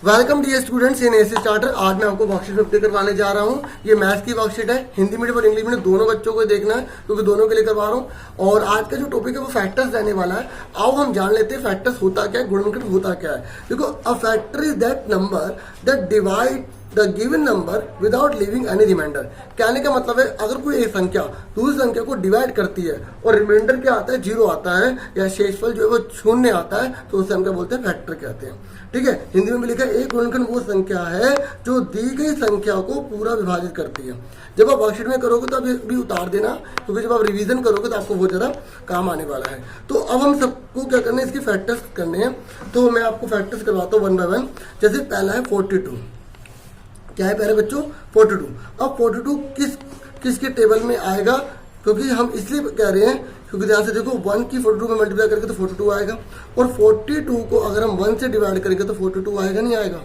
Welcome dear students in AC starter. आज मैं आपको वर्कशीट 50 करवाने जा रहा हूँ। ये मैथ्स की वर्कशीट है, हिंदी मीडियम और इंग्लिश मीडियम दोनों बच्चों को देखना है क्योंकि दोनों के लिए करवा रहा हूँ। और आज का जो टॉपिक है वो फैक्टर्स रहने वाला है। आओ हम जान लेते हैं फैक्टर्स होता क्या है, गुणनखंड होता क्या है। देखो, a factor is that number that divide the given number without leaving any remainder. कहने का मतलब है अगर कोई एक संख्या दूसरी संख्या को डिवाइड करती है और रिमाइंडर क्या आता है, जीरो आता है या शेषफल जो है वो शून्य आता है, तो उसे हम क्या बोलते हैं, फैक्टर कहते हैं। ठीक है, हिंदी में भी लिखा है एक गुणनखंड वो संख्या है जो दी गई संख्या को पूरा विभाजित करती है। जब आप वर्कशीट में करोगे तो आप ये भी उतार देना क्योंकि जब आप रिवीजन करोगे तो आपको बहुत ज़्यादा काम आने वाला है। तो अब हम सबको क्या करना है, इसके फैक्टर्स करने हैं। तो मैं आपको फैक्टर्स करवाता हूँ वन बाय वन। जैसे पहला है 42। क्या है पहले बच्चों? 42। अब 42 किसके टेबल में आएगा, क्योंकि हम इसलिए कह रहे हैं क्योंकि ध्यान से देखो 1 की 42 में मल्टीप्लाई करेंगे तो 42 आएगा और 42 को अगर हम 1 से डिवाइड करेंगे तो 42 आएगा, नहीं आएगा।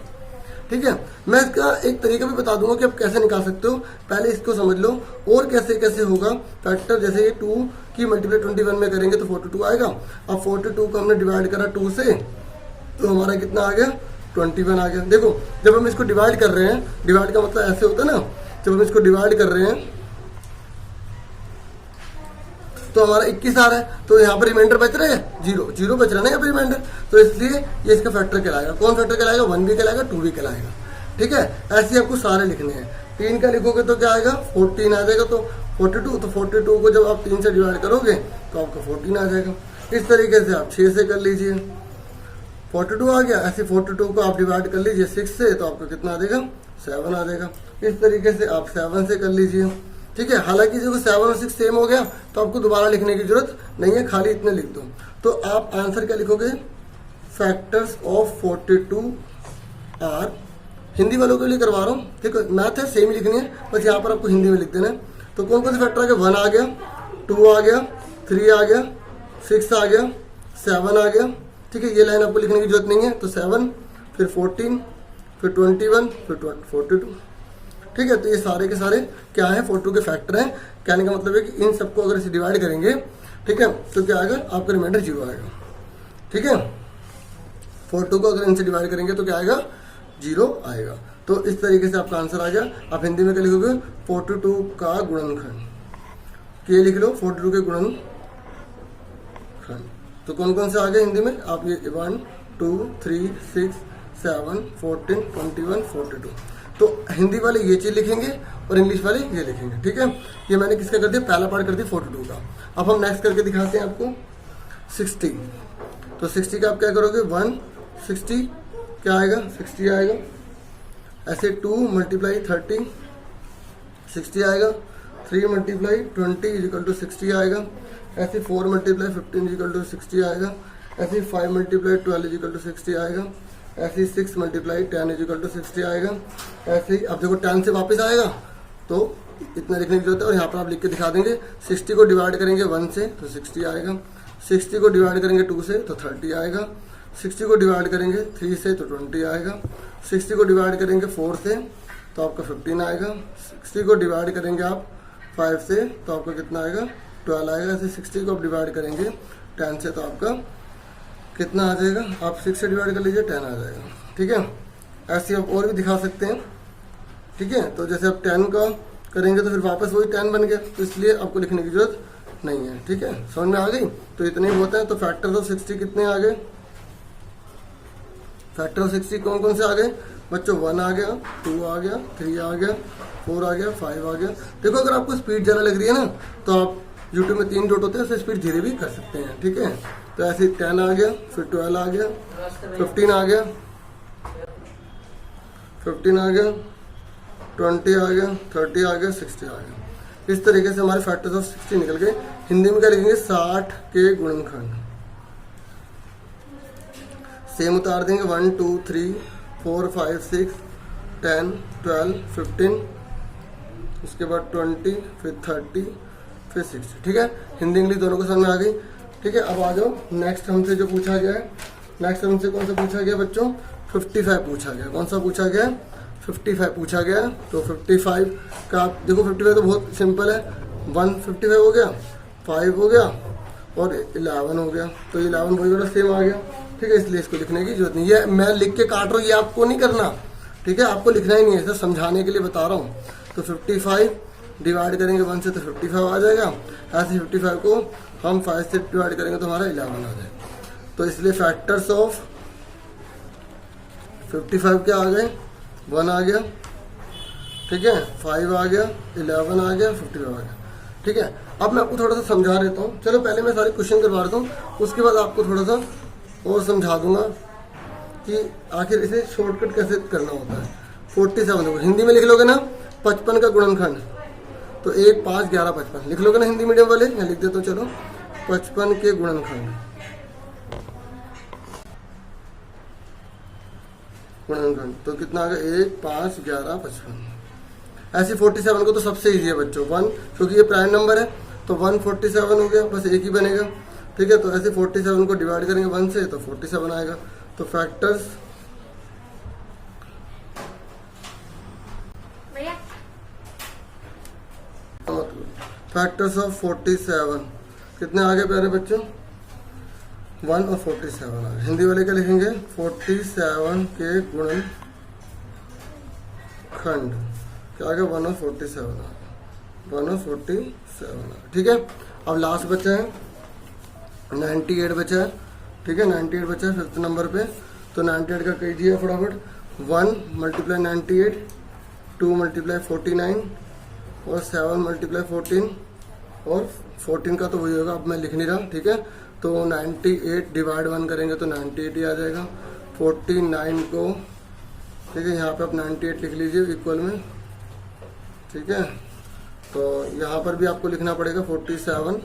ठीक है, मैं इसका एक तरीका भी बता दूंगा कि आप कैसे निकाल सकते हो। पहले इसको समझ लो और कैसे कैसे होगा फैक्टर। जैसे ये 2 की मल्टीप्लाई 21 में करेंगे तो 42 आएगा। अब 42 को हमने डिवाइड करा 2 से तो हमारा कितना आ गया, 21 आ गया। देखो, जब हम इसको डिवाइड कर रहे हैं, डिवाइड का मतलब ऐसे होता है ना, जब हम इसको डिवाइड कर रहे हैं तो हमारा 21 आ रहा है, तो यहाँ पर रिमाइंडर बच रहा है, जीरो बच रहा है ना यहाँ पर रिमाइंडर, तो इसलिए ये इसका फैक्टर कहलाएगा। कौन फैक्टर कहलाएगा? 1 भी कहलाएगा, 2 भी कहलाएगा। ठीक है, ऐसे आपको सारे लिखने हैं। 3 का लिखोगे तो क्या आएगा, 14 आ जाएगा। तो 42, तो 42 को जब आप 3 से डिवाइड करोगे तो आपका 14 आ जाएगा। इस तरीके से आप 6 से कर लीजिए, 42 आ गया। ऐसे 42 को आप डिवाइड कर लीजिए 6 से तो आपको कितना आ जाएगा, 7 आ जाएगा। इस तरीके से आप 7 से कर लीजिए। ठीक है, हालांकि जब 7 और 6 सेम हो गया तो आपको दोबारा लिखने की जरूरत नहीं है, खाली इतने लिख दो। तो आप आंसर क्या लिखोगे, फैक्टर्स ऑफ 42 आर। हिंदी वालों के लिए करवा रहा हूँ, ठीक है, मैथ है सेम ही लिखनी है, बस यहाँ पर आपको हिंदी में लिख देना है। तो कौन कौन से फैक्टर आ गया, 1 आ गया, 2 आ गया, 3 आ गया, 6 आ गया, 7 आ गया। ठीक है, ये लाइन आपको लिखने की जरूरत नहीं है। तो 7, फिर 14, फिर 21, फिर 42। ठीक है, तो ये सारे के सारे क्या है, 42 के फैक्टर हैं। कहने का मतलब है कि इन सबको अगर इसे डिवाइड करेंगे, ठीक है, तो क्या आएगा, आपका रिमाइंडर 0 आएगा। ठीक है, 42 को अगर इनसे डिवाइड करेंगे तो क्या आएगा, 0 आएगा। तो इस तरीके से आपका आंसर आ गया। आप हिंदी में क्या लिखोगे, 42 का गुणनखंड। ये लिख लो, 42 के गुणनखंड। तो कौन कौन से आ गए हिंदी में, आप ये 1, 2, 3, 6, 7, 14, 21, 42। तो हिंदी वाले ये चीज़ लिखेंगे और इंग्लिश वाले ये लिखेंगे। ठीक है, ये मैंने किसका कर दिया, पहला पार्ट कर दिया 42 का। अब हम नेक्स्ट करके दिखाते हैं आपको 60। तो 60 का आप क्या करोगे, 160 क्या आएगा, 60 आएगा। ऐसे 2 मल्टीप्लाई 30 60 आएगा। 3 मल्टीप्लाई 20 इजिकल टू 60 आएगा। ऐसे 4 मल्टीप्लाई 15 इजिकल टू 60 आएगा। ऐसे 5 मल्टीप्लाई 12 इजिकल टू 60 आएगा। ऐसे 6 मल्टीप्लाई 10 इजिकल टू 60 आएगा। ऐसे ही अब देखो 10 से वापस आएगा तो इतना लिखने की जरूरत है और यहाँ पर आप लिख के दिखा देंगे। 60 को डिवाइड करेंगे 1 से तो 60 आएगा। 60 को डिवाइड करेंगे 2 से तो 30 आएगा। 60 को डिवाइड करेंगे 3 से तो 20 आएगा। 60 को डिवाइड करेंगे 4 से तो आपका 15 आएगा। 60 को डिवाइड करेंगे आप 5 से तो आपका कितना आएगा, 12 आएगा। ऐसे 60 को आप डिवाइड करेंगे 10 से तो आपका कितना आ जाएगा, आप 6 से डिवाइड कर लीजिए 10 आ जाएगा। ठीक है, ऐसे आप और भी दिखा सकते हैं। ठीक है, तो जैसे आप 10 का करेंगे तो फिर वापस वही 10 बन गया, तो इसलिए आपको लिखने की जरूरत नहीं है। ठीक है, समझ में आ गई। तो इतने ही होता है। तो फैक्टर ऑफ 60 कितने आ गए, फैक्टर ऑफ 60 कौन कौन से आ गए बच्चों, 1 आ गया, 2 आ गया, 3 आ गया, 4 आ गया, 5 आ गया। देखो, अगर आपको स्पीड ज़्यादा लग रही है ना तो आप यूट्यूब में 3 डॉट होते हैं, उससे स्पीड धीरे भी कर सकते हैं। ठीक है, तो ऐसे 10 आ गया, फिर 12 आ गया, 15 आ गया, 15 आ गया, 20 आ गया, 30 आ गया, 60 आ गया। इस तरीके से हमारे फैक्टर्स ऑफ 60 निकल गए। हिंदी में क्या लिखेंगे, 60 के गुणनखंड। सेम उतार देंगे 1, 2, 3, 4, 5, 6, 10, 12, 15, उसके बाद 20, फिर 30, फिर 60। ठीक है, हिंदी इंग्लिश दोनों को समझ में आ गई। ठीक है, अब आ जाओ नेक्स्ट हमसे जो पूछा गया है। नेक्स्ट हमसे कौन सा पूछा गया बच्चों, 55 पूछा गया। कौन सा पूछा गया, 55 पूछा गया। तो 55 का आप देखो, 55 तो बहुत सिंपल है। 155 हो गया, 5 हो गया और 11 हो गया। तो 11 वही वाला सेम आ गया। ठीक है, इसलिए इसको लिखने की जरूरत नहीं है। मैं लिख के काट रहा हूँ, ये आपको नहीं करना, ठीक है, आपको लिखना ही नहीं है, सिर्फ समझाने के लिए बता रहा हूँ। तो 55 डिवाइड करेंगे 1 से तो 55 आ जाएगा। ऐसे 55 को हम 5 से डिवाइड करेंगे तो हमारा 11 आ जाएगा। तो इसलिए फैक्टर्स ऑफ 55 क्या आ गए, 1 आ गया, ठीक है, 5 आ गया, 11 आ गया, 55 आ गया, ठीक है। अब मैं आपको थोड़ा सा समझा देता हूँ। चलो पहले मैं सारे क्वेश्चन करवा देता हूँ, उसके बाद आपको थोड़ा सा और समझा दूंगा कि आखिर इसे शॉर्टकट कैसे करना होता है। 47 देखो हिंदी में लिख लोगे ना, 55 का गुणनखंड, तो 1 5 11 55 लिख लोगे ना हिंदी मीडियम वाले। मैं लिख देता हूँ, चलो 55 के गुणनखंड, तो कितना आ गया 1 5 11 55। ऐसे 47 को तो सबसे ईजी है बच्चों, 1, क्योंकि ये प्राइम नंबर है तो 147 हो गया, बस एक ही बनेगा, ठीक है। तो ऐसे 47 को डिवाइड करेंगे 1 से तो 47 आएगा। तो फैक्टर्स ऑफ 47 कितने आ गए प्यारे बच्चों, 1 और 47 आ गए। हिंदी वाले क्या लिखेंगे, 47 के गुणनखंड क्या आ गया, 1 और 47 आ गया, 1 और 47 आ गया, ठीक है। अब लास्ट बचा है 98 बचा है, ठीक है, 98 बचा है 5th नंबर पे। तो 98 का कीजिए फटाफट, 1 × 98, 2 × 49 और 7 × 14 और 14 का तो वही होगा, अब मैं लिख नहीं रहा, ठीक है। तो 98 डिवाइड 1 करेंगे तो 98 ही आ जाएगा। 49 को, ठीक है, यहाँ पे आप 98 लिख लीजिए इक्वल में, ठीक है। तो यहाँ पर भी आपको लिखना पड़ेगा 47,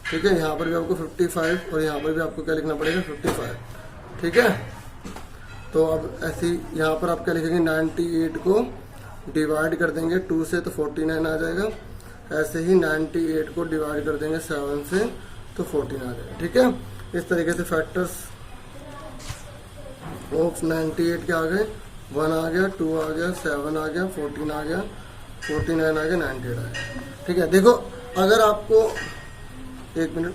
ठीक है, यहाँ पर भी आपको 55 और यहाँ पर भी आपको क्या लिखना पड़ेगा 55, ठीक है। तो अब ऐसे ही यहाँ पर आप क्या लिखेंगे, 98 को डिवाइड कर देंगे 2 से तो 49 आ जाएगा। ऐसे ही 98 को डिवाइड कर देंगे 7 से तो 14 आ जाएगा, ठीक है। इस तरीके से फैक्टर्स ऑफ 98 के आ गए, 1 आ गया, 2 आ गया, 7 आ गया, 14 आ गया, 49 आ गया, 98 आ गया, ठीक है। देखो अगर आपको 1 मिनट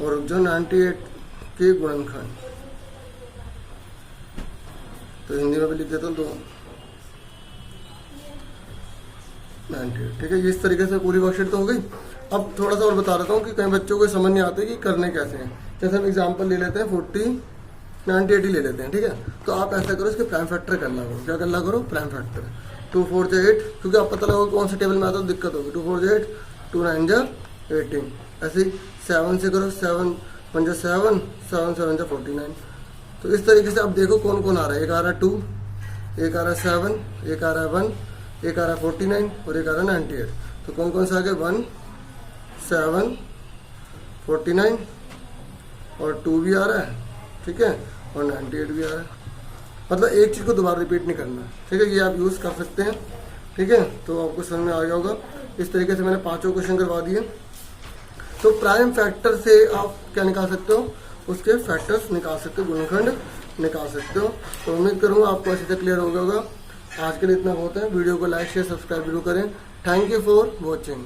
और जो 98 के गुणनखंड, तो हिंदी में भी लिख देता हूँ, तो 98, ठीक है। इस तरीके से पूरी वर्कशीट तो हो गई। अब थोड़ा सा और बता देता हूँ कि कई बच्चों को समझ नहीं आते कि करने कैसे हैं। जैसे हम एग्जांपल ले लेते हैं 98 ही ले लेते हैं, ठीक है। तो आप ऐसा करो, इसके प्राइम फैक्टर करना करो, क्या करना करो, प्राइम फैक्टर। 2 4 8, क्योंकि आप पता लगा कौन से टेबल में आता है तो दिक्कत होगी। 2 4 8, 2 9 18, ऐसे ही 7 से करो, 7 1 7, 7 7 49। तो इस तरीके से अब देखो कौन कौन आ रहा है, एक आ रहा है 2, एक आ रहा है 7, एक आ रहा है 1, एक आ रहा है 49 और एक आ रहा है 98। तो कौन कौन सा आ गया, 1 7 49 और 2 भी आ रहा है, ठीक है, और 98 भी आ रहा है। मतलब एक चीज़ को दोबारा रिपीट नहीं करना, ठीक है, ये आप यूज़ कर सकते हैं, ठीक है। तो आपको समझ में आ गया होगा। इस तरीके से मैंने 5 क्वेश्चन करवा दिए। तो प्राइम फैक्टर से आप क्या निकाल सकते हो, उसके फैक्टर्स निकाल सकते हो, गुणनखंड निकाल सकते हो। तो उम्मीद करूँगा आपको अच्छे से क्लियर हो गया होगा। आज के लिए इतना बहुत है। वीडियो को लाइक शेयर सब्सक्राइब जरूर करें। Thank you for watching.